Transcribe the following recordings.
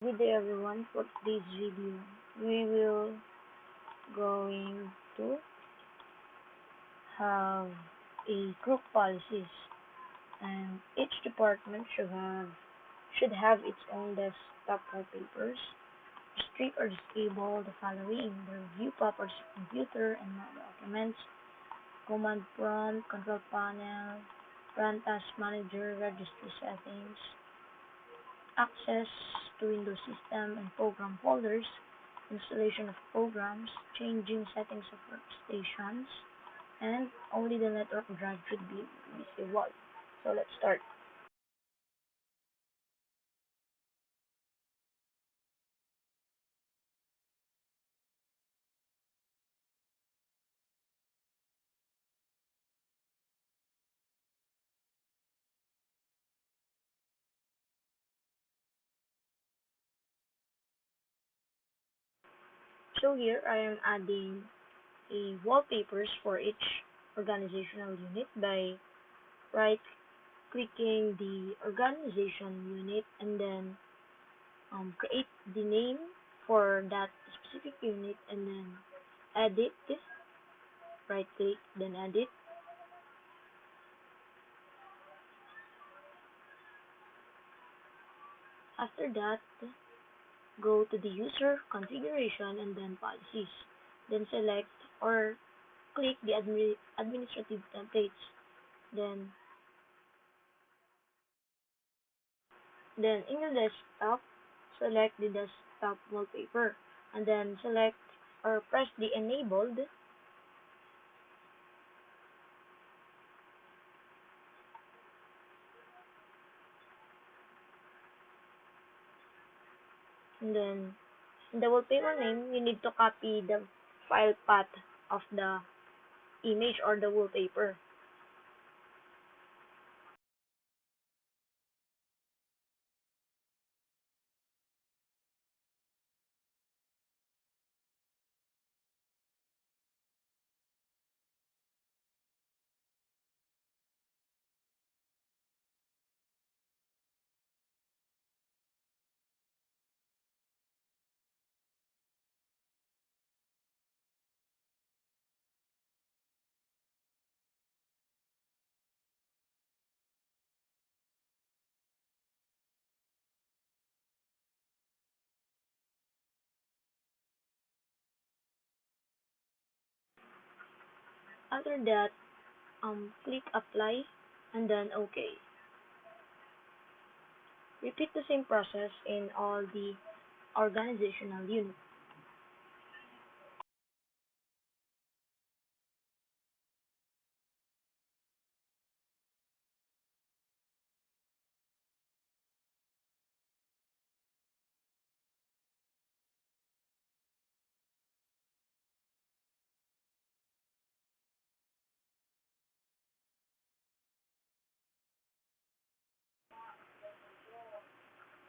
Good day everyone. For today's video, we will going to have a group policies, and each department should have its own desktop wallpapers. Restrict or disable the following: the review properties of computer and documents, command prompt, control panel, run task manager, registry settings, access to Windows system and program folders, installation of programs, changing settings of workstations, and only the network drive should be visible. So let's start. So here I am adding a wallpapers for each organizational unit by right clicking the organization unit and then create the name for that specific unit and then edit, right click, then edit. After that, go to the user configuration and then policies. Then select or click the administrative templates. Then then in the desktop, select the desktop wallpaper and then select or press the enabled. And then in the wallpaper name, you need to copy the file path of the image or the wallpaper. After that, click apply and then OK. Repeat the same process in all the organizational units.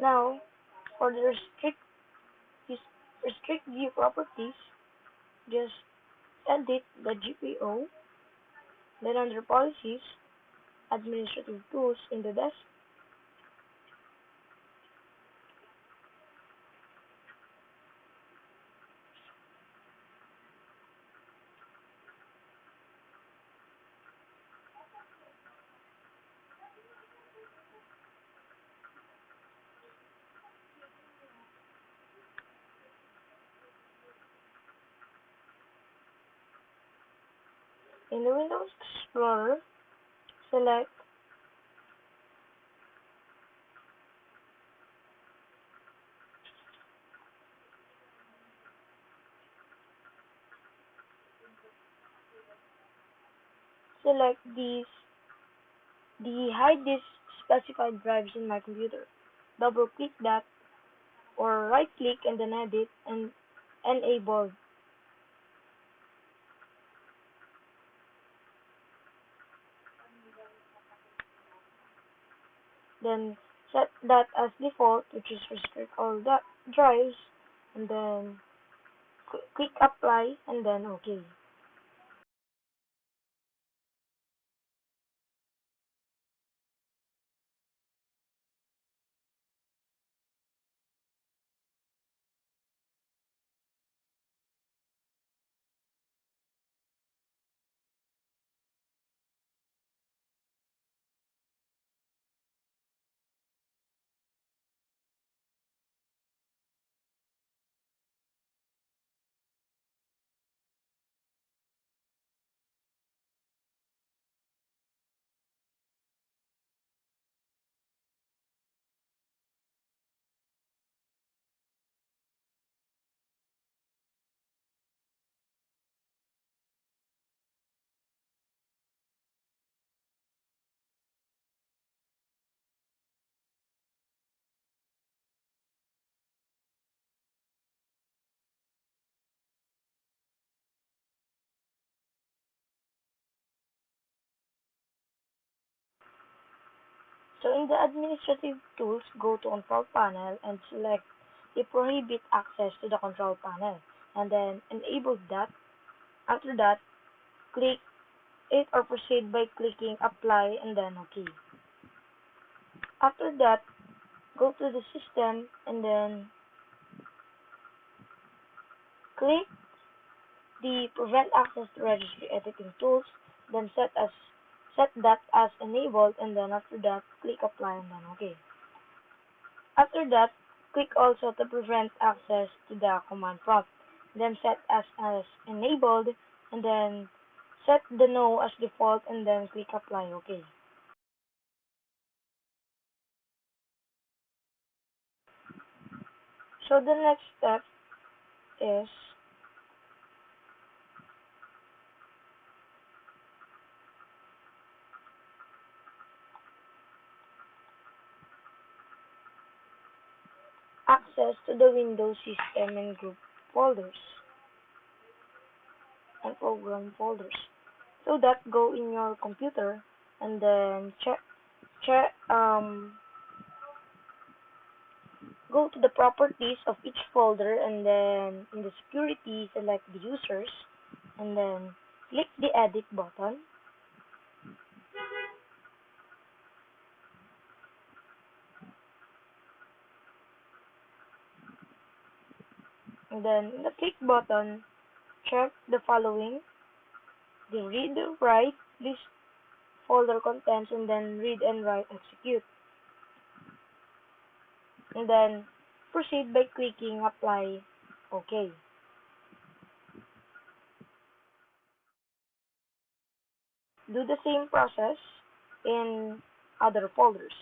Now, for the restrict view properties, just edit the GPO, then under policies, administrative tools in the desk, in the Windows Explorer, select select the hide these specified drives in my computer. Double click that or right click and then edit and enable. Then set that as default, which is restrict all the drives, and then click apply and then OK. So in the administrative tools, go to control panel and select the prohibit access to the control panel and then enable that. After that, click it or proceed by clicking apply and then OK. After that, go to the system and then click the prevent access to registry editing tools, then set that as enabled and then after that click apply and then OK. After that, click also to prevent access to the command prompt, then set as enabled and then set the no as default and then click apply OK. So the next step is access to the Windows system and group folders and program folders. So that go in your computer and then check go to the properties of each folder and then in the security select the users and then click the edit button and then in the click button check the following: the read write list folder contents and then read and write execute and then proceed by clicking apply OK. Do the same process in other folders.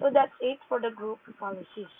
So that's it for the group policies.